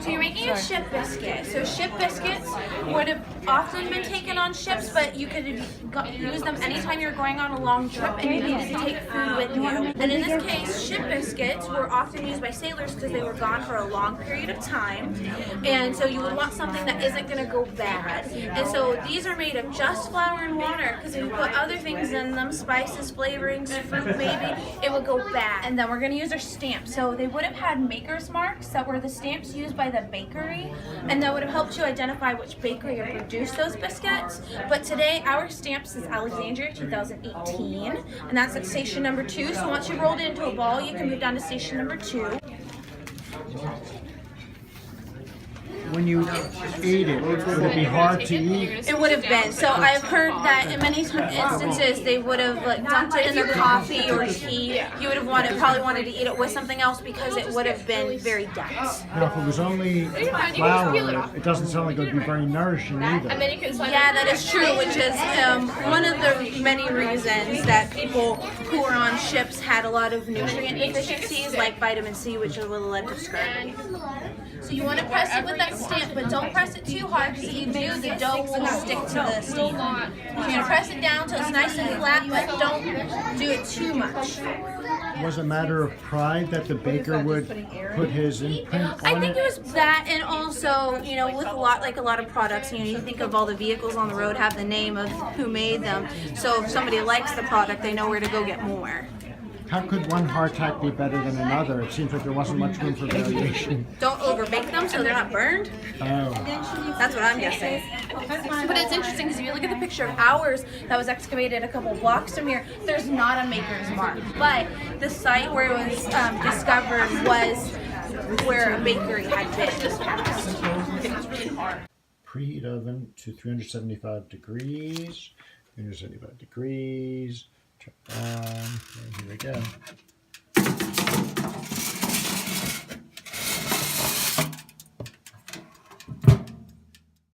So you're making a ship biscuit. So ship biscuits would have often been taken on ships, but you could use them anytime you're going on a long trip and you needed to take food with you. And in this case, ship biscuits were often used by sailors because they were gone for a long period of time. And so you would want something that isn't going to go bad. And so these are made of just flour and water, because if you put other things in them, spices, flavorings, fruit maybe, it would go bad. And then we're going to use our stamps. So they would have had maker's marks that were the stamps used by the bakery, and that would have helped you identify which bakery had produced those biscuits. But today our stamps is Alexandria 2018, and that's at station number 2. So once you rolled it into a ball, you can move down to station number 2. When you ate it, would it be hard to eat? It would have been. So I've heard that in many instances they would have like dumped it in their coffee or tea. You would have probably wanted to eat it with something else because it would have been very dense. Now, if it was only flour, it doesn't sound like it would be very nourishing either. Yeah, that is true, which is one of the many reasons that people who are on ships had a lot of nutrient deficiencies like vitamin C, which will lead to scurvy. So you want to press it with that stamp, but don't press it too hard, because if you do, the dough will stick to the steam. You're going to press it down till it's nice and flat, but don't do it too much. Was it a matter of pride that the baker would put his imprint on it? I think it was that, and also, you know, with a lot of products, you think of all the vehicles on the road have the name of who made them. So if somebody likes the product, they know where to go get more. How could one hardtack be better than another? It seems like there wasn't much room for variation. Don't overbake them so they're not burned. Oh. That's what I'm guessing. But it's interesting because if you look at the picture of ours that was excavated a couple blocks from here, there's not a maker's mark. But the site where it was discovered was where a bakery had been in the past. Preheat oven to 375 degrees. 375 degrees. Turn on. And here we go.